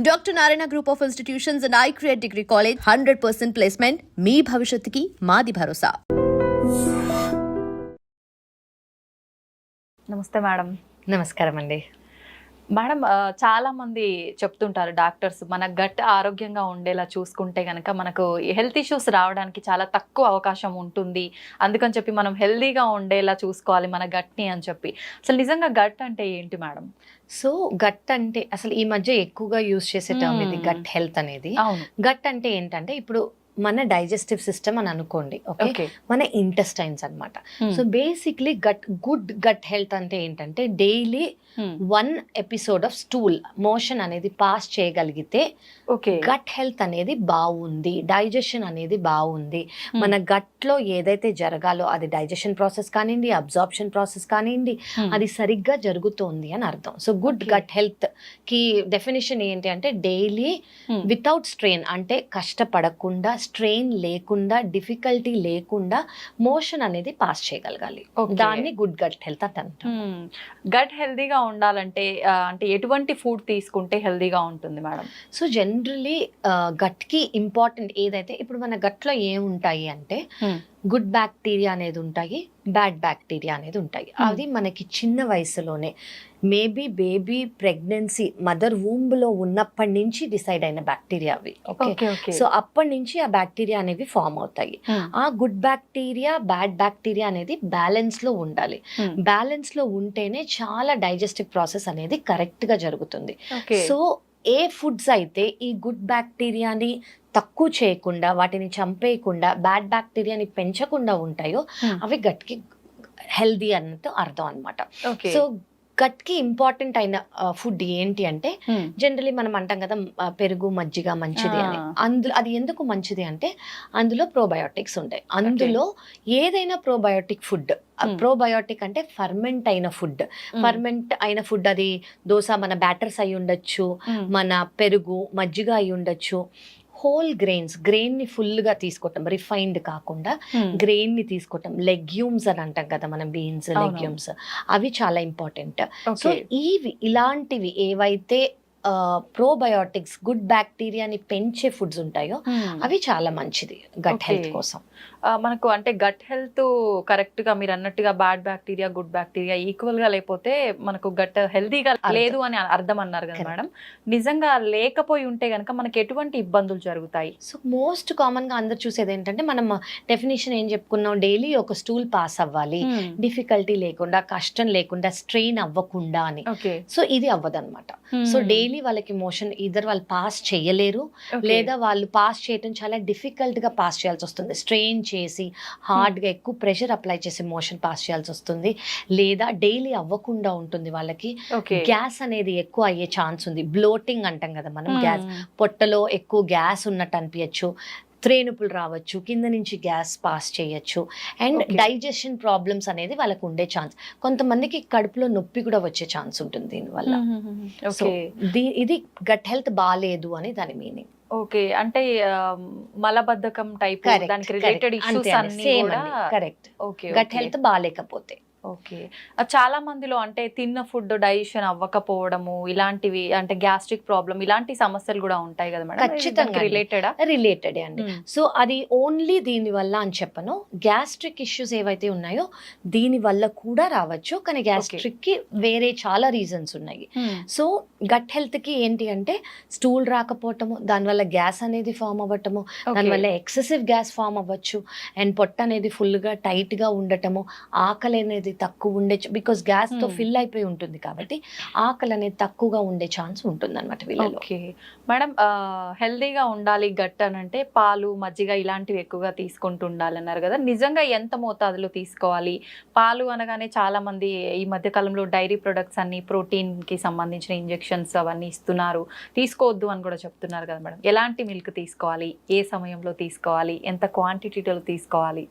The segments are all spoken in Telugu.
Dr. Narayana Group of Institutions and I Create Degree College 100% placement. మీ భవిష్యత్తుకి మాది భరోసా. నమస్తే మేడం. నమస్కారం అండి. మేడం, చాలా మంది చెప్తుంటారు డాక్టర్స్, మన గట్ ఆరోగ్యంగా ఉండేలా చూసుకుంటే కనుక మనకు హెల్త్ ఇష్యూస్ రావడానికి చాలా తక్కువ అవకాశం ఉంటుంది. అందుకని చెప్పి మనం హెల్దీగా ఉండేలా చూసుకోవాలి మన గట్ని అని చెప్పి. అసలు నిజంగా గట్ అంటే ఏంటి మేడం? సో గట్ అంటే అసలు ఈ మధ్య ఎక్కువగా యూజ్ చేసే టర్మ్ ఇది గట్ హెల్త్ అనేది. అవును. గట్ అంటే ఏంటంటే ఇప్పుడు మన డైజెస్టివ్ సిస్టమ్ అని అనుకోండి, ఓకే, మన ఇంటెస్టైన్స్ అన్నమాట. So basically good gut health అంటే ఏంటంటే daily 1 episode of stool motion అనేది పాస్ చేయగలిగితే గట్ హెల్త్ అనేది బాగుంది, డైజెషన్ అనేది బాగుంది. మన గట్లో ఏదైతే జరగాలో అది డైజెషన్ ప్రాసెస్ కానివ్వండి, అబ్జార్ప్షన్ ప్రాసెస్ కానివ్వండి, అది సరిగ్గా జరుగుతోంది అని అర్థం. సో గుడ్ గట్ హెల్త్ కి డెఫినేషన్ ఏంటి అంటే డైలీ వితౌట్ స్ట్రెయిన్, అంటే కష్టపడకుండా, స్ట్రెయిన్ లేకుండా, డిఫికల్టీ లేకుండా మోషన్ అనేది పాస్ చేయగలగాలి. దాన్ని గుడ్ గట్ హెల్త్ అని అంటాం. గట్ హెల్దీగా ఉండాలంటే అంటే ఎటువంటి ఫుడ్ తీసుకుంటే హెల్దీగా ఉంటుంది మేడం? సో జనరలీ గట్ కి ఇంపార్టెంట్ ఏదైతే ఇప్పుడు మన గట్లో ఏముంటాయి అంటే గుడ్ బ్యాక్టీరియా అనేది ఉంటాయి, బ్యాడ్ బ్యాక్టీరియా అనేది ఉంటాయి. అది మనకి చిన్న వయసులోనే మేబీ బేబీ ప్రెగ్నెన్సీ మదర్ వూంబ్లో ఉన్నప్పటి నుంచి డిసైడ్ అయిన బ్యాక్టీరియా అవి. ఓకే, సో అప్పటి నుంచి ఆ బ్యాక్టీరియా అనేవి ఫామ్ అవుతాయి. ఆ గుడ్ బ్యాక్టీరియా బ్యాడ్ బ్యాక్టీరియా అనేది బ్యాలెన్స్ లో ఉండాలి. బ్యాలెన్స్ లో ఉంటేనే చాలా డైజెస్టివ్ ప్రాసెస్ అనేది కరెక్ట్ గా జరుగుతుంది. సో ఏ ఫుడ్స్ అయితే ఈ గుడ్ బ్యాక్టీరియాని తక్కువ చేయకుండా, వాటిని చంపేయకుండా, బ్యాడ్ బ్యాక్టీరియాని పెంచకుండా ఉంటాయో అవి గట్కి హెల్దీ అన్నట్టు అర్థం అనమాట. సో గట్ కి ఇంపార్టెంట్ అయిన ఫుడ్ ఏంటి అంటే జనరలీ మనం అంటాం కదా పెరుగు మజ్జిగ మంచిది అని. అందులో అది ఎందుకు మంచిది అంటే అందులో ప్రోబయోటిక్స్ ఉంటాయి. అందులో ఏదైనా ప్రోబయోటిక్ ఫుడ్, ప్రోబయోటిక్ అంటే ఫర్మెంట్ అయిన ఫుడ్, ఫర్మెంట్ అయిన ఫుడ్ అది దోశ మన బ్యాటర్స్ అయి ఉండొచ్చు, మన పెరుగు మజ్జిగ అయి ఉండొచ్చు. హోల్ గ్రెయిన్ ని ఫుల్ గా తీసుకోవటం, రిఫైన్డ్ కాకుండా గ్రెయిన్ ని తీసుకోవటం. లెగ్యూమ్స్ అని అంటాం కదా మనం, బీన్స్, లెగ్యూమ్స్, అవి చాలా ఇంపార్టెంట్. సో ఇలాంటివి ఏవైతే ప్రోబయోటిక్స్ గుడ్ బ్యాక్టీరియాని పెంచే ఫుడ్స్ ఉంటాయో అవి చాలా మంచిది గట్ హెల్త్ కోసం. మనకు అంటే గట్ హెల్త్ కరెక్ట్ గా మీరు అన్నట్టుగా bad bacteria good bacteria equal గా లేకపోతే మనకు గట్ హెల్దీగా లేదు అని అర్థం అన్నారు కదా మేడం. నిజంగా లేకపోయి ఉంటే గనక మనకి ఎటువంటి ఇబ్బందులు జరుగుతాయి? సో మోస్ట్ కామన్ గా అందరు చూసేది ఏంటంటే మనం డెఫినేషన్ ఏం చెప్పుకున్నాం, డైలీ ఒక స్టూల్ పాస్ అవ్వాలి, డిఫికల్టీ లేకుండా, కష్టం లేకుండా, స్ట్రెయిన్ అవ్వకుండా అని. సో ఇది అవ్వదన్నమాట. సో డైలీ వాళ్ళకి మోషన్ ఇద్దరు వాళ్ళు పాస్ చేయలేరు, లేదా వాళ్ళు పాస్ చేయటం చాలా డిఫికల్ట్ గా పాస్ చేయాల్సి వస్తుంది. స్ట్రెయిన్ చేసి హార్డ్ గా ఎక్కువ ప్రెషర్ అప్లై చేసి మోషన్ పాస్ చేయాల్సి వస్తుంది, లేదా డైలీ అవ్వకుండా ఉంటుంది వాళ్ళకి. గ్యాస్ అనేది ఎక్కువ అయ్యే ఛాన్స్ ఉంది. బ్లోటింగ్ అంటాం కదా మనం, గ్యాస్ పొట్టలో ఎక్కువ గ్యాస్ ఉన్నట్టు అనిపించచ్చు, త్రేనుపులు రావచ్చు, కింద నుంచి గ్యాస్ పాస్ చేయొచ్చు, అండ్ డైజెషన్ ప్రాబ్లమ్స్ అనేది వాళ్ళకు ఉండే ఛాన్స్. కొంతమందికి కడుపులో నొప్పి కూడా వచ్చే ఛాన్స్ ఉంటుంది దీనివల్ల. సో ఇది గట్ హెల్త్ బాగాలేదు అని దాని మీనింగ్. ఓకే, అంటే మలబద్ధకం టైప్ దానికి రిలేటెడ్ ఇష్యూస్ అన్ని కూడా కరెక్ట్. గట్ హెల్త్ బాగాలేకపోతే. ఓకే, చాలా మందిలో అంటే తిన్న ఫుడ్ డైజెషన్ అవ్వకపోవడము, ఇలాంటివి అంటే గ్యాస్ట్రిక్ ప్రాబ్లం, ఇలాంటి సమస్యలు కూడా ఉంటాయి కదా మేడం? ఖచ్చితంగా రిలేటెడే అండి. సో అది ఓన్లీ దీని వల్ల అని చెప్పను, గ్యాస్ట్రిక్ ఇష్యూస్ ఏవైతే ఉన్నాయో దీని వల్ల కూడా రావచ్చు, కానీ గ్యాస్ట్రిక్ కి వేరే చాలా రీజన్స్ ఉన్నాయి. సో గట్ హెల్త్ కి ఏంటి అంటే స్టూల్ రాకపోవటము, దానివల్ల గ్యాస్ అనేది ఫామ్ అవ్వటము, దానివల్ల ఎక్సెసివ్ గ్యాస్ ఫామ్ అవ్వచ్చు, అండ్ పొట్ట అనేది ఫుల్ గా టైట్ గా ఉండటము, ఆకలి అనేది తక్కువ ఉండే, బికాస్ గ్యాస్ తో ఫిల్ అయిపోయి ఉంటుంది కాబట్టి ఆకలి అనేది తక్కువగా ఉండే ఛాన్స్ ఉంటుంది అనమాట వీళ్ళలో. ఓకే మేడం, హెల్దీగా ఉండాలి గట్ అని అంటే పాలు మజ్జిగ ఇలాంటివి ఎక్కువగా తీసుకుంటూ ఉండాలన్నారు కదా, నిజంగా ఎంత మోతాదులో తీసుకోవాలి? పాలు అనగానే చాలా మంది ఈ మధ్య కాలంలో డైరీ ప్రొడక్ట్స్ అన్ని ప్రోటీన్ కి సంబంధించిన ఇంజెక్షన్స్ అవన్నీ ఇస్తున్నారు, తీసుకోవద్దు అని కూడా చెప్తున్నారు కదా మేడం. ఎలాంటి మిల్క్ తీసుకోవాలి, ఏ సమయంలో తీసుకోవాలి, ఎంత క్వాంటిటీలో తీసుకోవాలి?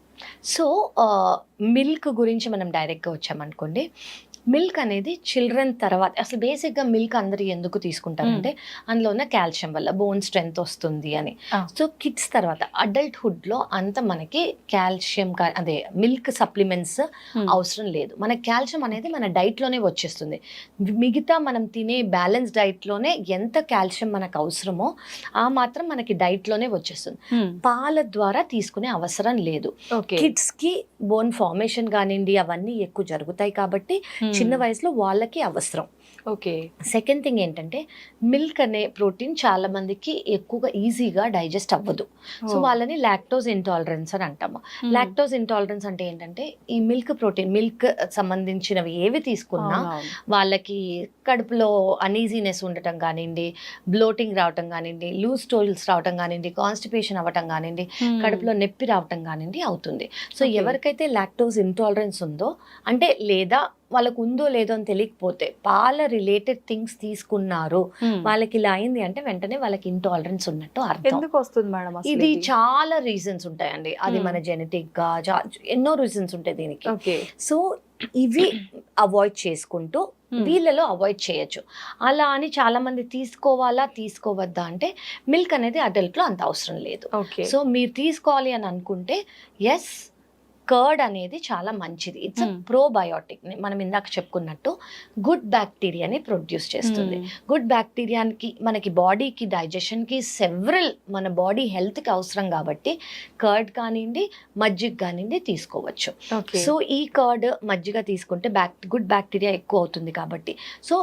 సో మిల్క్ గురించి మనం డైరెక్ట్గా వచ్చామనుకోండి, మిల్క్ అనేది చిల్డ్రన్ తర్వాత అసలు బేసిక్గా మిల్క్ అందరు ఎందుకు తీసుకుంటారంటే అందులో ఉన్న కాల్షియం వల్ల బోన్ స్ట్రెంగ్త్ వస్తుంది అని. సో కిడ్స్ తర్వాత అడల్ట్హుడ్లో అంత మనకి కాల్షియం అదే మిల్క్ సప్లిమెంట్స్ అవసరం లేదు. మన కాల్షియం అనేది మన డైట్లోనే వచ్చేస్తుంది. మిగతా మనం తినే బ్యాలెన్స్ డైట్లోనే ఎంత కాల్షియం మనకు అవసరమో ఆ మాత్రం మనకి డైట్లోనే వచ్చేస్తుంది. పాల ద్వారా తీసుకునే అవసరం లేదు. కిడ్స్కి బోన్ ఫార్మేషన్ కానివ్వండి అవన్నీ ఎక్కువ జరుగుతాయి కాబట్టి చిన్న వయసులో వాళ్ళకి అవసరం. ఓకే. సెకండ్ థింగ్ ఏంటంటే మిల్క్ అనే ప్రోటీన్ చాలా మందికి ఎక్కువగా ఈజీగా డైజెస్ట్ అవ్వదు. సో వాళ్ళని లాక్టోజ్ ఇంటాలరెన్స్ అని అంటాము. లాక్టోజ్ ఇంటాలరెన్స్ అంటే ఏంటంటే ఈ మిల్క్ ప్రోటీన్ మిల్క్ సంబంధించినవి ఏవి తీసుకున్నా వాళ్ళకి కడుపులో అనీజీనెస్ ఉండటం కానివ్వండి, బ్లోటింగ్ రావటం కానివ్వండి, లూజ్ స్టూల్స్ రావటం కానివ్వండి, కాన్స్టిపేషన్ అవ్వటం కానివ్వండి, కడుపులో నొప్పి రావటం కానివ్వండి అవుతుంది. సో ఎవరికైతే లాక్టోజ్ ఇంటాలరెన్స్ ఉందో అంటే లేదా వాళ్ళకు ఉందో లేదో అని తెలియకపోతే పాల రిలేటెడ్ థింగ్స్ తీసుకున్నారు వాళ్ళకి ఇలా అయింది అంటే వెంటనే వాళ్ళకి ఇంటాలరెన్స్ ఉన్నట్టు అర్థం. ఎందుకు వస్తుంది మేడం? ఇది చాలా రీజన్స్ ఉంటాయండి. అది మన జెనెటిక్ గా ఎన్నో రీజన్స్ ఉంటాయి దీనికి. సో ఇవి అవాయిడ్ చేసుకుంటూ వీళ్ళలో అవాయిడ్ చేయొచ్చు. అలా అని చాలా మంది తీసుకోవాలా తీసుకోవద్దా అంటే మిల్క్ అనేది అడల్ట్ లో అంత అవసరం లేదు. సో మీరు తీసుకోవాలి అని అనుకుంటే ఎస్ కర్డ్ అనేది చాలా మంచిది. It's probiotic. మనం ఇందాక చెప్పుకున్నట్టు గుడ్ బ్యాక్టీరియాని ప్రొడ్యూస్ చేస్తుంది. గుడ్ బ్యాక్టీరియాకి మనకి బాడీకి డైజెషన్కి సెవరల్ మన బాడీ హెల్త్కి అవసరం కాబట్టి కర్డ్ కానివ్వండి మజ్జిగ కానివ్వండి తీసుకోవచ్చు. సో ఈ కర్డ్ మజ్జిగ తీసుకుంటే గుడ్ బ్యాక్టీరియా ఎక్కువ అవుతుంది కాబట్టి సో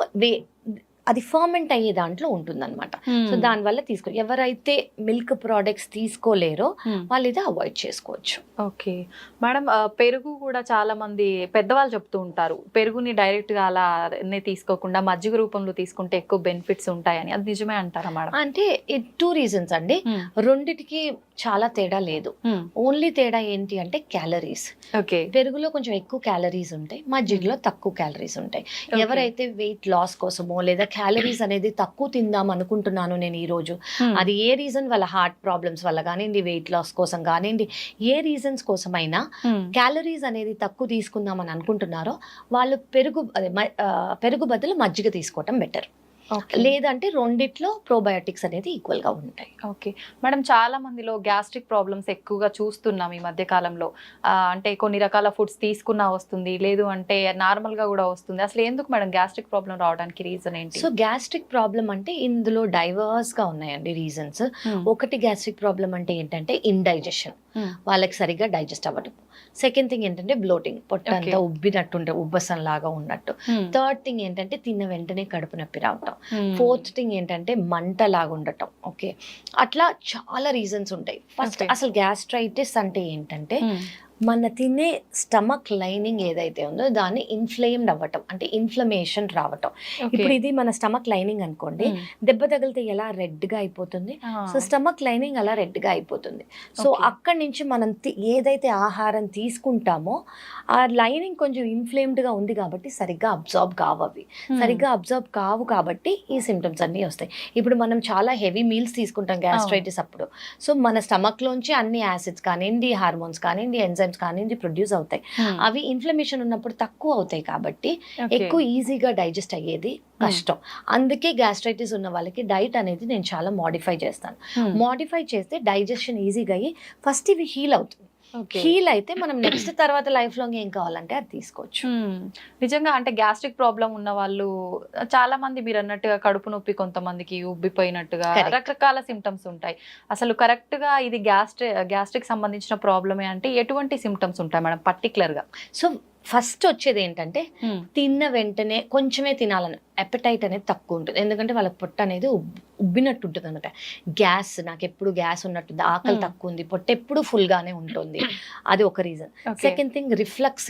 అది ఫర్మెంట్ అయ్యే దాంట్లో ఉంటుందన్నమాట. సో దానివల్ల ఎవరైతే మిల్క్ ప్రోడక్ట్స్ తీసుకోలేరో వాళ్ళు ఇది అవాయిడ్ చేసుకోవచ్చు. ఓకే మేడం, పెరుగు కూడా చాలా మంది పెద్దవాళ్ళు చెప్తూ ఉంటారు పెరుగుని డైరెక్ట్ గా అలానే తీసుకోకుండా మజ్జిగ రూపంలో తీసుకుంటే ఎక్కువ బెనిఫిట్స్ ఉంటాయని. అది నిజమే అంటారా మేడం? అంటే 2 రీజన్స్ అండి. రెండిటికి చాలా తేడా లేదు. ఓన్లీ తేడా ఏంటి అంటే క్యాలరీస్. పెరుగులో కొంచెం ఎక్కువ క్యాలరీస్ ఉంటాయి, మజ్జిగలో తక్కువ క్యాలరీస్ ఉంటాయి. ఎవరైతే వెయిట్ లాస్ కోసమో లేదా క్యాలరీస్ అనేది తక్కువ తిందాం అనుకుంటున్నాను నేను ఈ రోజు, అది ఏ రీజన్ వాళ్ళ హార్ట్ ప్రాబ్లమ్స్ వల్ల కానివ్వండి, వెయిట్ లాస్ కోసం కానివ్వండి, ఏ రీజన్స్ కోసమైనా క్యాలరీస్ అనేది తక్కువ తీసుకుందాం అని అనుకుంటున్నారో వాళ్ళు పెరుగు బదులు మజ్జిగ తీసుకోవటం బెటర్. లేదంటే రెండిట్లో ప్రోబయోటిక్స్ అనేది ఈక్వల్ గా ఉంటాయి. ఓకే మేడం, చాలా మందిలో గ్యాస్ట్రిక్ ప్రాబ్లమ్స్ ఎక్కువగా చూస్తున్నాం ఈ మధ్య కాలంలో. అంటే కొన్ని రకాల ఫుడ్స్ తీసుకున్నా వస్తుంది, లేదు అంటే నార్మల్ గా కూడా వస్తుంది. అసలు ఎందుకు మేడం గ్యాస్ట్రిక్ ప్రాబ్లం రావడానికి రీజన్ ఏంటి? సో గ్యాస్ట్రిక్ ప్రాబ్లం అంటే ఇందులో డైవర్స్ గా ఉన్నాయండి రీజన్స్. ఒకటి గ్యాస్ట్రిక్ ప్రాబ్లం అంటే ఏంటంటే ఇండైజెషన్, వాళ్ళకి సరిగ్గా డైజెస్ట్ అవ్వడం. సెకండ్ థింగ్ ఏంటంటే బ్లోటింగ్, పొట్ట అంతా ఉబ్బినట్టుంటే ఉబ్బసం లాగా ఉన్నట్టు. థర్డ్ థింగ్ ఏంటంటే తిన్న వెంటనే కడుపు నొప్పి రావటం. ఫోర్త్ థింగ్ ఏంటంటే మంట లాగా ఉండటం. ఓకే, అట్లా చాలా రీజన్స్ ఉంటాయి. ఫస్ట్ అసలు గ్యాస్ట్రైటిస్ అంటే ఏంటంటే మన తినే స్టమక్ లైనింగ్ ఏదైతే ఉందో దాన్ని ఇన్ఫ్లేమ్డ్ అవ్వటం, అంటే ఇన్ఫ్లమేషన్ రావటం. ఇప్పుడు ఇది మన స్టమక్ లైనింగ్ అనుకోండి, దెబ్బ తగిలితే ఎలా రెడ్ గా అయిపోతుంది, సో స్టమక్ లైనింగ్ అలా రెడ్ గా అయిపోతుంది. సో అక్కడి నుంచి మనం ఏదైతే ఆహారం తీసుకుంటామో ఆ లైనింగ్ కొంచెం ఇన్ఫ్లేమ్డ్ గా ఉంది కాబట్టి సరిగ్గా అబ్జార్బ్ కావు కాబట్టి ఈ సిమ్టమ్స్ అన్నీ వస్తాయి. ఇప్పుడు మనం చాలా హెవీ మీల్స్ తీసుకుంటాం గ్యాస్ట్రైటిస్ అప్పుడు. సో మన స్టమక్ లోంచి అన్ని యాసిడ్స్ కానివ్వండి, హార్మోన్స్ కానివ్వండి, ఎంజైమ్స్ కానివ్వండి ప్రొడ్యూస్ అవుతాయి. అవి ఇన్ఫ్లమేషన్ ఉన్నప్పుడు తక్కువ అవుతాయి కాబట్టి ఎక్కువ ఈజీగా డైజెస్ట్ అయ్యేది కష్టం. అందుకే గ్యాస్ట్రైటిస్ ఉన్న వాళ్ళకి డైట్ అనేది నేను చాలా మోడిఫై చేస్తాను. మోడిఫై చేస్తే డైజెషన్ ఈజీగా అయ్యి ఫస్ట్ ఇవి హీల్ అవుతుంది. హీల్ అయితే మనం నెక్స్ట్ తర్వాత లైఫ్ లాంగ్ ఏం కావాలంటే అది తీసుకోవచ్చు. నిజంగా అంటే గ్యాస్ట్రిక్ ప్రాబ్లం ఉన్న వాళ్ళు చాలా మంది మీరు అన్నట్టుగా కడుపు నొప్పి, కొంతమందికి ఉబ్బిపోయినట్టుగా రకరకాల సిమ్టమ్స్ ఉంటాయి. అసలు కరెక్ట్ గా ఇది గ్యాస్ట్రిక్ సంబంధించిన ప్రాబ్లమే అంటే ఎటువంటి సిమ్టమ్స్ ఉంటాయి మేడం పర్టికులర్ గా? సో ఫస్ట్ వచ్చేది ఏంటంటే తిన్న వెంటనే కొంచెమే తినాలని అపెటైట్ అనేది తక్కువ ఉంటుంది. ఎందుకంటే వాళ్ళ పొట్ట అనేది ఉబ్బినట్టు ఉంటుంది అనమాట. గ్యాస్, నాకు ఎప్పుడు గ్యాస్ ఉన్నట్టుంది, ఆకలి తక్కువ ఉంది, పొట్ట ఎప్పుడు ఫుల్గానే ఉంటుంది, అది ఒక రీజన్. సెకండ్ థింగ్ రిఫ్లక్స్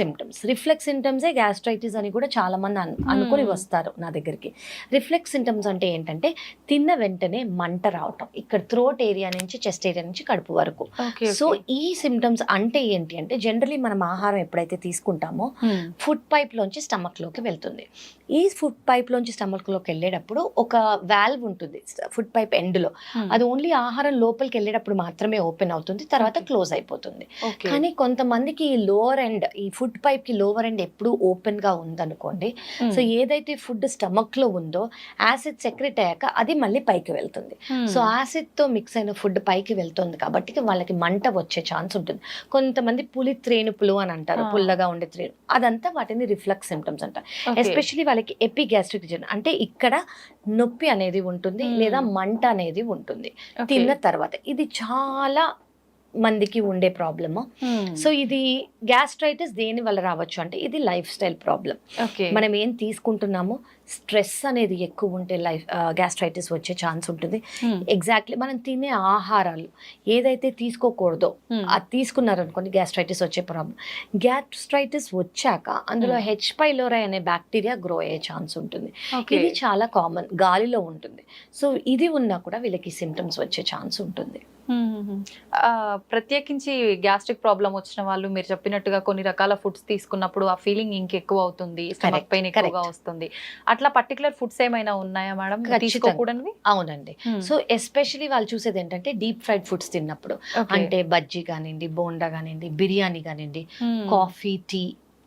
సిమ్టమ్సే గ్యాస్ట్రైటిస్ అని కూడా చాలా మంది అనుకుని వస్తారు నా దగ్గరికి. రిఫ్లక్స్ సిమ్టమ్స్ అంటే ఏంటంటే తిన్న వెంటనే మంట రావటం, ఇక్కడ థ్రోట్ ఏరియా నుంచి చెస్ట్ ఏరియా నుంచి కడుపు వరకు. సో ఈ సిమ్టమ్స్ అంటే ఏంటి అంటే జనరలీ మనం ఆహారం ఎప్పుడైతే తీసుకుంటామో ఫుడ్ పైప్ లోంచి స్టమక్ లోకి వెళ్తుంది. ఈ ఫుడ్ పైప్ లోంచి స్టమక్ లోకి వెళ్ళేటప్పుడు ఒక వాల్వ్ ఉంటుంది ఫుడ్ పైప్ ఎండ్ లో. అది ఓన్లీ ఆహారం లోపలికి వెళ్ళేటప్పుడు మాత్రమే ఓపెన్ అవుతుంది, తర్వాత క్లోజ్ అయిపోతుంది. కానీ కొంతమందికి ఈ లోవర్ ఎండ్, ఈ ఫుడ్ పైప్ కి లోవర్ ఎండ్ ఎప్పుడు ఓపెన్ గా ఉందనుకోండి, సో ఏదైతే ఫుడ్ స్టమక్ లో ఉందో యాసిడ్ సెక్రెట్ అయ్యాక అది మళ్ళీ పైకి వెళ్తుంది. సో యాసిడ్ తో మిక్స్ అయిన ఫుడ్ పైకి వెళ్తుంది కాబట్టి వాళ్ళకి మంట వచ్చే ఛాన్స్ ఉంటుంది. కొంతమంది పులి త్రేణుపులు అని అంటారు, పుల్లగా ఉండే త్రేణు, అదంతా వాటిని రిఫ్లక్స్ సిమ్టమ్స్ అంటారు. ఎస్పెషల్లీ వాళ్ళకి ఎపిగ్యాస్ట్రిక్ రీజన్ అంటే ఇక్కడ నొప్పి అనేది ఉంటుంది లేదా మంట అనేది ఉంటుంది తిన్న తర్వాత. ఇది చాలా మందికి ఉండే ప్రాబ్లమ్. సో ఇది గ్యాస్ట్రైటిస్ దేని వల్ల రావచ్చు అంటే ఇది లైఫ్ స్టైల్ ప్రాబ్లం. మనం ఏం తీసుకుంటున్నామో స్ట్రెస్ అనేది ఎక్కువ ఉంటే గ్యాస్ట్రైటిస్ వచ్చే ఛాన్స్ ఉంటుంది. ఎగ్జాక్ట్లీ మనం తినే ఆహారాలు ఏదైతే తీసుకోకూడదో అది తీసుకున్నారనుకోండి గ్యాస్ట్రైటిస్ వచ్చే ప్రాబ్లం. గ్యాస్ట్రైటిస్ వచ్చాక అందులో హెచ్ పైలోరై అనే బ్యాక్టీరియా గ్రో అయ్యే ఛాన్స్ ఉంటుంది. ఇది చాలా కామన్, గాలిలో ఉంటుంది. సో ఇది ఉన్నా కూడా వీళ్ళకి సిమ్టమ్స్ వచ్చే ఛాన్స్ ఉంటుంది. ప్రత్యేకించి గ్యాస్ట్రిక్ ప్రాబ్లం వచ్చిన వాళ్ళు మీరు చెప్పినట్టుగా కొన్ని రకాల ఫుడ్స్ తీసుకున్నప్పుడు ఆ ఫీలింగ్ ఇంకెక్కువ అవుతుంది, స్టమక్ పెయిన్ ఎక్కువగా వస్తుంది. అట్లా పర్టికులర్ ఫుడ్స్ ఏమైనా ఉన్నాయా మేడం తీసుకోకూడనివి? అవునండి. సో ఎస్పెషలీ వాళ్ళు చూసేది ఏంటంటే డీప్ ఫ్రైడ్ ఫుడ్స్ తిన్నప్పుడు, అంటే బజ్జీ కానివ్వండి, బోండా కానివ్వండి, బిర్యానీ కానివ్వండి, కాఫీ, టీ,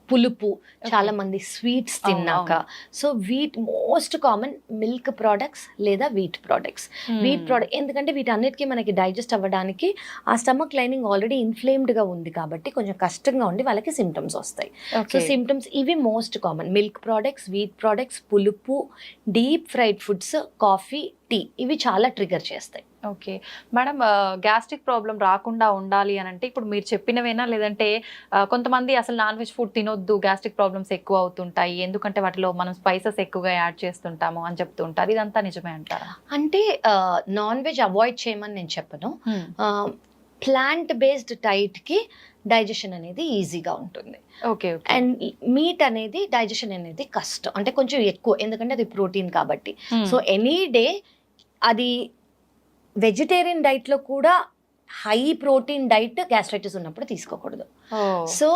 పులుపు, చాలా మంది స్వీట్స్ తిన్నాక. So wheat most common milk products లేదా వీట్ ప్రోడక్ట్స్. వీట్ ప్రోడక్ట్ ఎందుకంటే వీటన్నిటికీ మనకి డైజెస్ట్ అవ్వడానికి ఆ స్టమక్ లైనింగ్ ఆల్రెడీ ఇన్ఫ్లేమ్డ్ గా ఉంది కాబట్టి కొంచెం కష్టంగా ఉండి వాళ్ళకి సిమ్టమ్స్ వస్తాయి. సో సిమ్టమ్స్ ఇవి most common: milk products, wheat products, పులుపు, deep fried foods, coffee, tea, ఇవి చాలా ట్రిగర్ చేస్తాయి. ఓకే మేడం, గ్యాస్ట్రిక్ ప్రాబ్లం రాకుండా ఉండాలి అని అంటే ఇప్పుడు మీరు చెప్పినవేనా, లేదంటే కొంతమంది అసలు నాన్ వెజ్ ఫుడ్ తినొద్దు, గ్యాస్ట్రిక్ ప్రాబ్లమ్స్ ఎక్కువ అవుతుంటాయి ఎందుకంటే వాటిలో మనం స్పైసెస్ ఎక్కువగా యాడ్ చేస్తుంటాము అని చెప్తుంటారు, ఇదంతా నిజమే అంటారా? అంటే నాన్ వెజ్ అవాయిడ్ చేయమని నేను చెప్పను. ప్లాంట్ బేస్డ్ డైట్ కి డైజెషన్ అనేది ఈజీగా ఉంటుంది. అండ్ మీట్ అనేది డైజెషన్ అనేది కష్టం, అంటే కొంచెం ఎక్కువ, ఎందుకంటే అది ప్రోటీన్ కాబట్టి. సో ఎనీ డే అది వెజిటేరియన్ డైట్ లో కూడా హై ప్రోటీన్ డైట్ గ్యాస్ట్రైటిస్ ఉన్నప్పుడు తీసుకోకూడదు. సో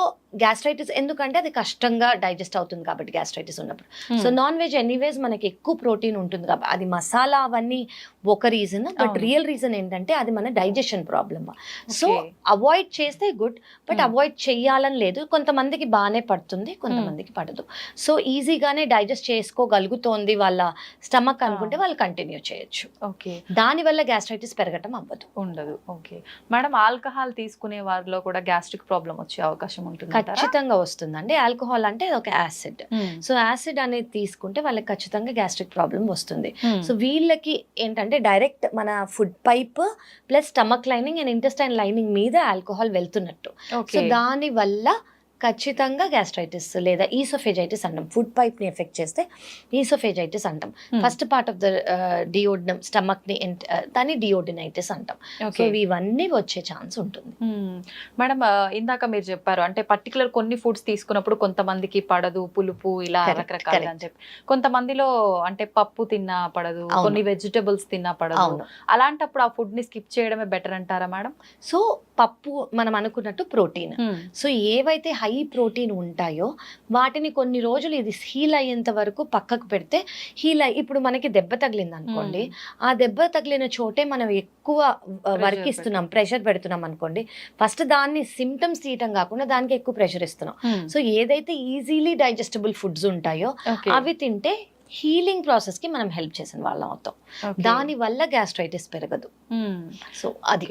గ్యాస్ట్రైటిస్ ఎందుకంటే అది కష్టంగా డైజెస్ట్ అవుతుంది కాబట్టి గ్యాస్ట్రైటిస్ ఉన్నప్పుడు. సో నాన్ వెజ్ ఎనీవేస్ మనకి ఎక్కువ ప్రోటీన్ ఉంటుంది కాబట్టి అది మసాలా అవన్నీ ఒక రీజన్, బట్ రియల్ రీజన్ ఏంటంటే అది మన డైజెషన్ ప్రాబ్లమ్. సో అవాయిడ్ చేస్తే గుడ్, బట్ అవాయిడ్ చెయ్యాలని లేదు. కొంతమందికి బాగానే పడుతుంది, కొంతమందికి పడదు. సో ఈజీగానే డైజెస్ట్ చేసుకోగలుగుతోంది వాళ్ళ స్టమక్ అనుకుంటే వాళ్ళు కంటిన్యూ చేయొచ్చు. దానివల్ల గ్యాస్ట్రైటిస్ పెరగటం అవ్వదు, ఉండదు. ఓకే మేడం, ఆల్కహాల్ తీసుకునే వారిలో కూడా గ్యాస్ట్రిక్ ప్రాబ్లం వచ్చే అవకాశం ఉంటుంది? ఖచ్చితంగా వస్తుందండి. ఆల్కహాల్ అంటే ఒక యాసిడ్. సో యాసిడ్ అనేది తీసుకుంటే వాళ్ళకి ఖచ్చితంగా గ్యాస్ట్రిక్ ప్రాబ్లం వస్తుంది. సో వీళ్ళకి ఏంటంటే డైరెక్ట్ మన food pipe plus stomach lining and intestine lining మీద ఆల్కహాల్ వెళ్తున్నట్టు. సో దాని వల్ల ఖచ్చితంగా గ్యాస్ట్రైటిస్ లేదా ఈసోఫేజైటిస్ అంటాం. ఫుడ్ పైప్ ని ఎఫెక్ట్ చేస్తే ఈసోఫేజైటిస్ అంటాం. First part of the duodenum stomach ని దాన్ని డియోడినైటిస్ అంటాం. సో ఇవన్నీ వచ్చే ఛాన్స్ ఉంటుంది. మేడం, ఇందాక మీరు చెప్పారు అంటే పర్టికులర్ కొన్ని ఫుడ్స్ తీసుకున్నప్పుడు కొంతమందికి పడదు, పులుపు ఇలా రకరకాలుగా అని చెప్పి. కొంతమందిలో అంటే పప్పు తిన్నా పడదు, కొన్ని వెజిటబుల్స్ తిన్నా పడదు. అలాంటప్పుడు ఆ ఫుడ్ ని స్కిప్ చేయడమే బెటర్ అంటారా మేడం? సో పప్పు మనం అనుకున్నట్టు ప్రోటీన్. సో ఏవైతే హై ప్రోటీన్ ఉంటాయో వాటిని కొన్ని రోజులు ఇది హీల్ అయ్యేంత వరకు పక్కకు పెడితే ఇప్పుడు మనకి దెబ్బ తగిలింది అనుకోండి, ఆ దెబ్బ తగిలిన చోటే మనం ఎక్కువ వర్క్ ఇస్తున్నాం, ప్రెషర్ పెడుతున్నాం అనుకోండి. ఫస్ట్ దాన్ని సిమ్టమ్స్ తీయటం కాకుండా దానికి ఎక్కువ ప్రెషర్ ఇస్తున్నాం. సో ఏదైతే ఈజీలీ డైజెస్టబుల్ ఫుడ్స్ ఉంటాయో అవి తింటే హీలింగ్ ప్రాసెస్ కి మనం హెల్ప్ చేసిన వాళ్ళం అవుతాం. దాని వల్ల గ్యాస్ట్రైటిస్ పెరగదు. సో అది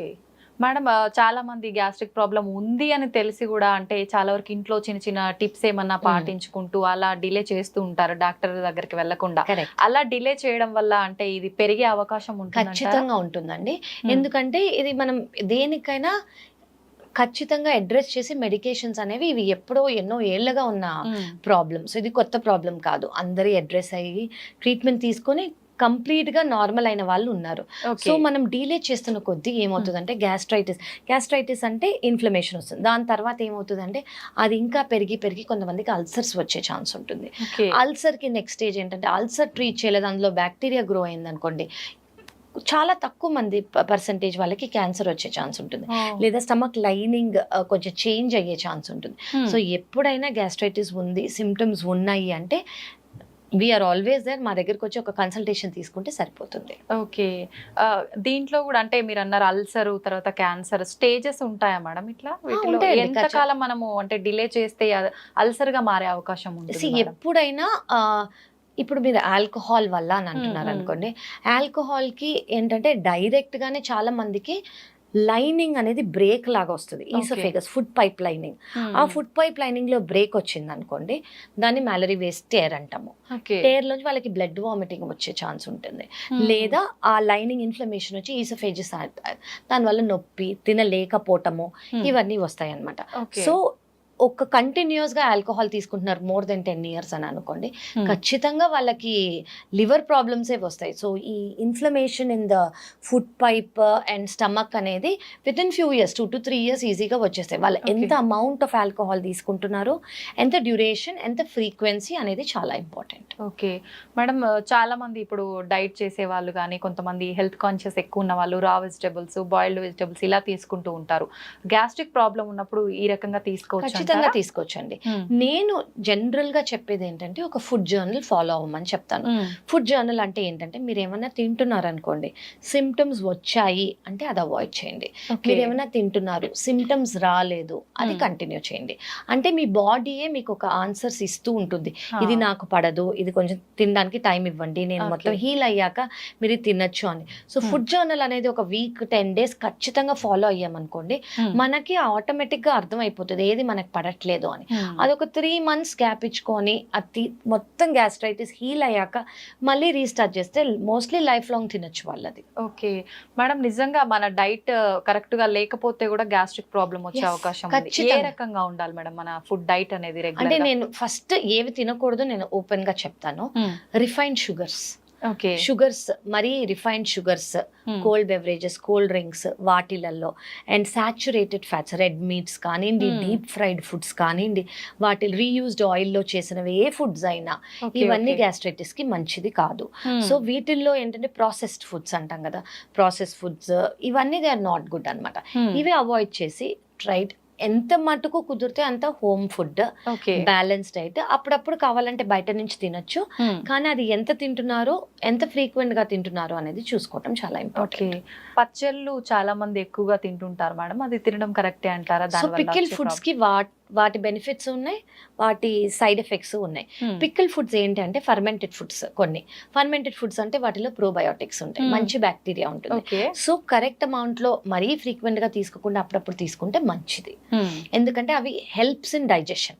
మేడం, చాలా మంది గ్యాస్ట్రిక్ ప్రాబ్లం ఉంది అని తెలిసి కూడా అంటే చాలా వరకు ఇంట్లో చిన్న చిన్న టిప్స్ ఏమన్నా పాటించుకుంటూ అలా డిలే చేస్తూ ఉంటారు డాక్టర్ దగ్గరికి వెళ్లకుండా. అలా డిలే చేయడం వల్ల అంటే ఇది పెరిగే అవకాశం ఉంటుంది? ఖచ్చితంగా ఉంటుందండి. ఎందుకంటే ఇది మనం దేనికైనా ఖచ్చితంగా అడ్రస్ చేసి మెడికేషన్స్ అనేవి ఇవి ఎప్పుడో ఎన్నో ఏళ్లుగా ఉన్న ప్రాబ్లమ్స్, ఇది కొత్త ప్రాబ్లం కాదు. అందరూ అడ్రస్ అయ్యి ట్రీట్మెంట్ తీసుకొని కంప్లీట్ గా నార్మల్ అయిన వాళ్ళు ఉన్నారు. సో మనం డీలే చేస్తున్న కొద్దీ ఏమవుతుందంటే గ్యాస్ట్రైటిస్ అంటే ఇన్ఫ్లమేషన్ వస్తుంది. దాని తర్వాత ఏమవుతుందంటే అది ఇంకా పెరిగి కొంతమందికి అల్సర్స్ వచ్చే ఛాన్స్ ఉంటుంది. అల్సర్ కి నెక్స్ట్ స్టేజ్ ఏంటంటే అల్సర్ ట్రీట్ చేయలేదు, అందులో బ్యాక్టీరియా గ్రో అయింది అనుకోండి, చాలా తక్కువ మంది పర్సంటేజ్ వాళ్ళకి క్యాన్సర్ వచ్చే ఛాన్స్ ఉంటుంది, లేదా స్టమక్ లైనింగ్ కొంచెం చేంజ్ అయ్యే ఛాన్స్ ఉంటుంది. సో ఎప్పుడైనా గ్యాస్ట్రైటిస్ ఉంది, సిమ్టమ్స్ ఉన్నాయి అంటే వీఆర్ ఆల్వేస్ దేర్, మా దగ్గరకు వచ్చి ఒక కన్సల్టేషన్ తీసుకుంటే సరిపోతుంది. ఓకే. దీంట్లో కూడా అంటే మీరు అన్నారు అల్సర్ తర్వాత క్యాన్సర్ స్టేజెస్ ఉంటాయా మేడం? ఇట్లా వీటిలో ఉంటాయండి, ఎంతకాలం మనము అంటే డిలే చేస్తే అల్సర్ గా మారే అవకాశం ఉంటుంది? ఎప్పుడైనా ఇప్పుడు మీరు ఆల్కహాల్ వల్ల అని అంటున్నారు అనుకోండి, ఆల్కహాల్కి ఏంటంటే డైరెక్ట్గానే చాలా మందికి లైనింగ్ అనేది బ్రేక్ లాగా వస్తుంది, ఈసోఫేగస్ ఫుడ్ పైప్ లైనింగ్. ఆ ఫుడ్ పైప్ లైనింగ్ లో బ్రేక్ వచ్చింది అనుకోండి, దాన్ని మ్యాలరీ వేస్ టేర్ అంటాము. టేర్ లోంచి వాళ్ళకి బ్లడ్ వామిటింగ్ వచ్చే ఛాన్స్ ఉంటుంది, లేదా ఆ లైనింగ్ ఇన్ఫ్లమేషన్ వచ్చి ఈసోఫేజస్ దానివల్ల నొప్పి, తినలేకపోవటము, ఇవన్నీ వస్తాయి అన్నమాట. సో ఒక కంటిన్యూస్ గా ఆల్కహాల్ తీసుకుంటున్నారు మోర్ దెన్ 10 years అని అనుకోండి, ఖచ్చితంగా వాళ్ళకి లివర్ ప్రాబ్లమ్సే వస్తాయి. సో ఈ inflammation in the food pipe and stomach అనేది within few years 2 to 3 years ఈజీగా వచ్చేస్తాయి. వాళ్ళు ఎంత అమౌంట్ ఆఫ్ ఆల్కహాల్ తీసుకుంటున్నారు, ఎంత డ్యూరేషన్, ఎంత ఫ్రీక్వెన్సీ అనేది చాలా ఇంపార్టెంట్. ఓకే మేడం, చాలా మంది ఇప్పుడు డైట్ చేసే వాళ్ళు కానీ, కొంతమంది హెల్త్ కాన్షియస్ ఎక్కువ ఉన్న వాళ్ళు రా వెజిటబుల్స్, బాయిల్డ్ వెజిటబుల్స్ ఇలా తీసుకుంటూ ఉంటారు. గ్యాస్ట్రిక్ ప్రాబ్లం ఉన్నప్పుడు ఈ రకంగా తీసుకోవచ్చు? ఖచ్చితంగా తీసుకోవచ్చండి. నేను జనరల్ గా చెప్పేది ఏంటంటే ఒక ఫుడ్ జర్నల్ ఫాలో అవ్వమని చెప్తాను. ఫుడ్ జర్నల్ అంటే ఏంటంటే మీరు ఏమన్నా తింటున్నారు అనుకోండి, సిమ్టమ్స్ వచ్చాయి అంటే అది అవాయిడ్ చేయండి. మీరు ఏమైనా తింటున్నారు, సిమ్టమ్స్ రాలేదు, అది కంటిన్యూ చేయండి. అంటే మీ బాడీయే మీకు ఒక ఆన్సర్స్ ఇస్తూ ఉంటుంది, ఇది నాకు పడదు, ఇది కొంచెం తినడానికి టైం ఇవ్వండి, నేను మొత్తం హీల్ అయ్యాక మీరు తినొచ్చు అని. సో ఫుడ్ జర్నల్ అనేది ఒక వీక్ 10 days ఖచ్చితంగా ఫాలో అయ్యామనుకోండి, మనకి ఆటోమేటిక్ గా అర్థం అయిపోతుంది ఏది మనకి పడట్లేదు అని. అదొక 3 months గ్యాప్ ఇచ్చుకొని అది మొత్తం గ్యాస్ట్రైటిస్ హీల్ అయ్యాక మళ్ళీ రీస్టార్ట్ చేస్తే మోస్ట్లీ లైఫ్ లాంగ్ తినొచ్చు వాళ్ళది. ఓకే మేడం, నిజంగా మన డైట్ కరెక్ట్ గా లేకపోతే కూడా గ్యాస్ట్రిక్ ప్రాబ్లం వచ్చే అవకాశం ఉంది. ఏ రకంగా ఉండాలి మేడం మన ఫుడ్ డైట్ అనేది? అంటే నేను ఫస్ట్ ఏవి తినకూడదు నేను ఓపెన్ గా చెప్తాను. రిఫైన్డ్ షుగర్స్, షుగర్స్, మరీ refined sugars, cold beverages, cold drinks వాటిలలో, and saturated fats, red meats కానివ్వండి, డీప్ ఫ్రైడ్ ఫుడ్స్ కానివ్వండి, వాటి రీయూజ్డ్ ఆయిల్లో చేసినవి ఏ ఫుడ్స్ అయినా ఇవన్నీ గ్యాస్ట్రైటిస్ కి మంచిది కాదు. సో వీటిల్లో ఏంటంటే ప్రాసెస్డ్ ఫుడ్స్ అంటాం కదా, ప్రాసెస్ ఫుడ్స్ ఇవన్నీ దే ఆర్ నాట్ గుడ్ అనమాట. ఇవి అవాయిడ్ చేసి ట్రైట్ ఎంత మటుకు కుదిరితే అంత హోమ్ ఫుడ్, బ్యాలెన్స్ డైట్. అప్పుడప్పుడు కావాలంటే బయట నుంచి తినొచ్చు, కానీ అది ఎంత తింటున్నారో, ఎంత ఫ్రీక్వెంట్ గా తింటున్నారో అనేది చూసుకోవడం చాలా ఇంపార్టెంట్. పచ్చళ్ళు చాలా మంది ఎక్కువగా తింటుంటారు మేడం, అది తినడం కరెక్టే అంటారా? సో పికిల్ ఫుడ్స్ కి వాటి బెనిఫిట్స్ ఉన్నాయి, వాటి సైడ్ ఎఫెక్ట్స్ ఉన్నాయి. పికిల్ ఫుడ్స్ ఏంటంటే ఫర్మెంటెడ్ ఫుడ్స్. కొన్ని ఫర్మెంటెడ్ ఫుడ్స్ అంటే వాటిలో ప్రోబయోటిక్స్ ఉంటాయి, మంచి బ్యాక్టీరియా ఉంటుంది. సో కరెక్ట్ అమౌంట్ లో మరీ ఫ్రీక్వెంట్ గా తీసుకోకుండా అప్పుడప్పుడు తీసుకుంటే మంచిది, ఎందుకంటే అవి helps in digestion.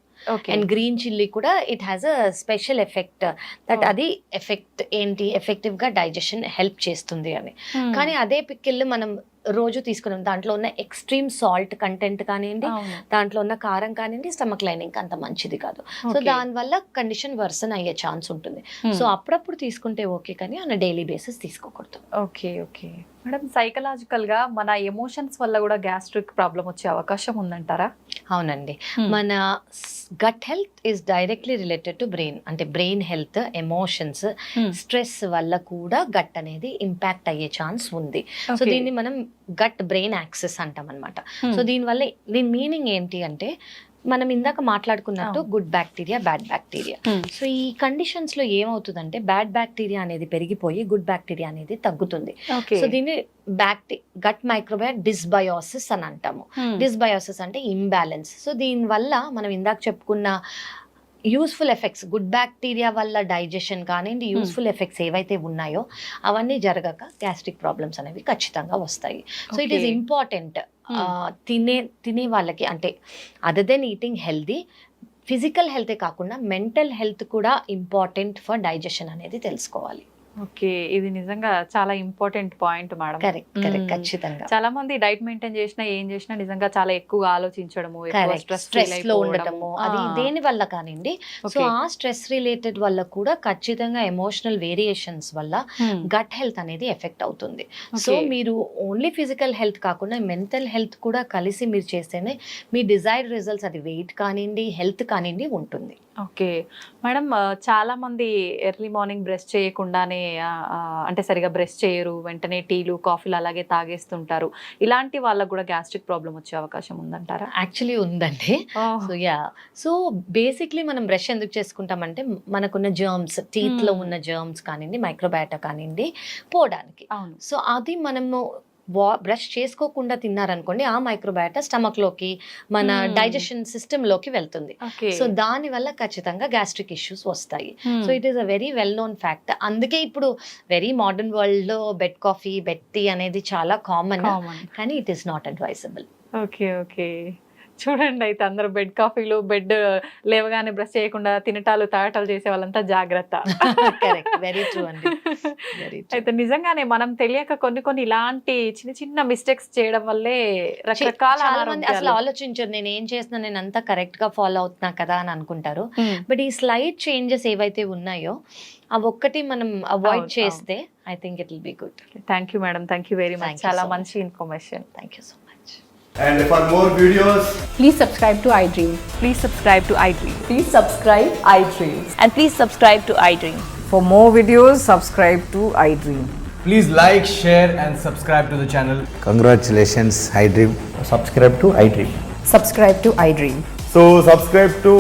And green chilli కూడా it has a special effect that అది ఎఫెక్ట్ ఏంటి, ఎఫెక్టివ్ గా డైజెషన్ హెల్ప్ చేస్తుంది అని. కానీ అదే పికిల్ మనం రోజు తీసుకున్నాం, దాంట్లో ఉన్న ఎక్స్ట్రీమ్ సాల్ట్ కంటెంట్ కానివ్వండి, దాంట్లో ఉన్న కారం కానివ్వండి, స్టమక్ లైనింగ్ అంత మంచిది కాదు. సో దానివల్ల కండిషన్ వర్సన్ అయ్యే ఛాన్స్ ఉంటుంది. సో అప్పుడప్పుడు తీసుకుంటే ఓకే, కానీ ఆన్ డైలీ బేసిస్ తీసుకోకూడదు. ఓకే ఓకే మేడం, సైకలాజికల్ గా మన ఎమోషన్స్ వల్ల కూడా గ్యాస్ట్రిక్ ప్రాబ్లం వచ్చే అవకాశం ఉందంటారా? అవునండి, మన gut health is directly related to brain. అంటే బ్రెయిన్ హెల్త్, ఎమోషన్స్, స్ట్రెస్ వల్ల కూడా గట్ అనేది ఇంపాక్ట్ అయ్యే ఛాన్స్ ఉంది. సో దీన్ని మనం గట్ బ్రెయిన్ యాక్సెస్ అంటాం అనమాట. సో దీని మీనింగ్ ఏంటి అంటే, మనం ఇందాక మాట్లాడుకున్నట్టు good bacteria, bad bacteria. So ఈ కండిషన్స్ లో ఏమవుతుందంటే బ్యాడ్ బ్యాక్టీరియా అనేది పెరిగిపోయి గుడ్ బ్యాక్టీరియా అనేది తగ్గుతుంది. సో దీన్ని గట్ మైక్రోబయామ్ డిస్బయోసిస్ అని అంటాము. డిస్బయోసిస్ అంటే ఇంబ్యాలెన్స్. సో దీనివల్ల మనం ఇందాక చెప్పుకున్న యూస్ఫుల్ ఎఫెక్ట్స్, గుడ్ బ్యాక్టీరియా వల్ల డైజెషన్ కానివ్వండి, యూస్ఫుల్ ఎఫెక్ట్స్ ఏవైతే ఉన్నాయో అవన్నీ జరగక గ్యాస్ట్రిక్ ప్రాబ్లమ్స్ అనేవి ఖచ్చితంగా వస్తాయి. సో ఇట్ ఈస్ ఇంపార్టెంట్ తినే వాళ్ళకి, అంటే other than eating healthy, physical హెల్తే కాకుండా మెంటల్ హెల్త్ కూడా ఇంపార్టెంట్ ఫర్ డైజెషన్ అనేది తెలుసుకోవాలి. ఓకే, ఇది నిజంగా చాలా ఇంపార్టెంట్ పాయింట్ మేడం. కరెక్ట్, ఖచ్చితంగా. చాలా మంది డైట్ మెయింటైన్ చేసినా ఏం చేసినా నిజంగా చాలా ఎక్కువగా ఆలోచించడము, స్ట్రెస్ లో ఉండటము, అది దేని వల్ల కానివ్వండి. సో ఆ స్ట్రెస్ రిలేటెడ్ వల్ల కూడా ఖచ్చితంగా ఎమోషనల్ వేరియేషన్స్ వల్ల గట్ హెల్త్ అనేది ఎఫెక్ట్ అవుతుంది. సో మీరు ఓన్లీ ఫిజికల్ హెల్త్ కాకుండా మెంటల్ హెల్త్ కూడా కలిసి మీరు చేస్తేనే మీ డిజైర్డ్ రిజల్ట్స్, అది వెయిట్ కానివ్వండి, హెల్త్ కానివ్వండి ఉంటుంది. ఓకే మేడం, చాలా మంది ఎర్లీ మార్నింగ్ బ్రష్ చేయకుండానే అంటే సరిగా బ్రష్ చేయరు, వెంటనే టీలు కాఫీలు అలాగే తాగేస్తుంటారు. ఇలాంటి వాళ్ళకు కూడా గ్యాస్ట్రిక్ ప్రాబ్లం వచ్చే అవకాశం ఉందంటారా? యాక్చువల్లీ ఉందండి. సో బేసిక్లీ మనం బ్రష్ ఎందుకు చేసుకుంటామంటే మనకున్న జర్మ్స్, టీత్ లో ఉన్న జర్మ్స్ కానివ్వండి, మైక్రోబయాటా కానివ్వండి, పోవడానికి. అవును. సో అది మనము బ్రష్ చేసుకోకుండా తిన్నారనుకోండి, ఆ మైక్రోబయాటా స్టమక్ లోకి, మన డైజెషన్ సిస్టమ్ లోకి వెళ్తుంది. సో దాని వల్ల ఖచ్చితంగా గ్యాస్ట్రిక్ ఇష్యూస్ వస్తాయి. So it is a very well known fact. అందుకే ఇప్పుడు వెరీ మోడర్న్ వరల్డ్ లో బెడ్ కాఫీ, బెడ్ టీ అనేది చాలా కామన్, కానీ it is not advisable. Okay. చూడండి, అయితే అందరూ బెడ్ కాఫీలు, బెడ్ లేవగానే బ్రష్ చేయకుండా తినటాలు తాగటాలు చేసే వాళ్ళంతా జాగ్రత్త. కరెక్ట్, వెరీ ట్రూ అండి. అయితే నిజంగానే మనం తెలియక కొన్ని ఇలాంటి చిన్న చిన్న మిస్టేక్స్ చేయడం వల్లే రకరకాల చాలా మంది అసలు ఆలోచించారు, నేను ఏం చేస్తున్నా, నేను అంతా కరెక్ట్ గా ఫాలో అవుతున్నా కదా అని అనుకుంటారు. బట్ ఈ స్లైట్ చేంజెస్ ఏవైతే ఉన్నాయో అవి ఒక్కటి మనం అవాయిడ్ చేస్తే I think it will be good. Thank you madam, thank you very much. చాలా మంచి information. Thank you so much. And for more videos, Please subscribe to iDream. Please subscribe to iDream. Please subscribe iDream. And please subscribe to iDream. For more videos, subscribe to iDream. please like, share and subscribe to the channel. Congratulations, iDream. Subscribe to iDream. Subscribe to iDream. So subscribe to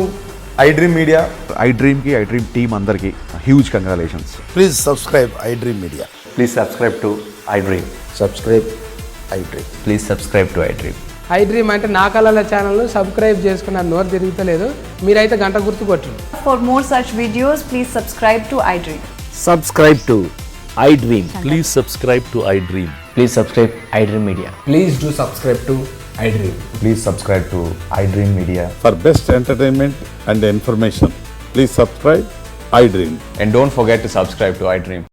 iDream Media. iDream ki iDream team అందరికి huge congratulations. Please subscribe iDream Media. Please subscribe to iDream. Subscribe iDream. Please subscribe to iDream. iDream అంటే నా కళల ఛానల్ సబ్స్క్రైబ్ చేసుకున్న నోరు తిరుగుతలేదు, మీరైతే గంట గుర్తు కొట్టండి. For more such videos, please subscribe to iDream. Subscribe to iDream. Please subscribe to iDream. Please subscribe iDream Media. Please do subscribe to iDream. Please subscribe to iDream Media. For best entertainment and information, please subscribe iDream. And don't forget to subscribe to iDream.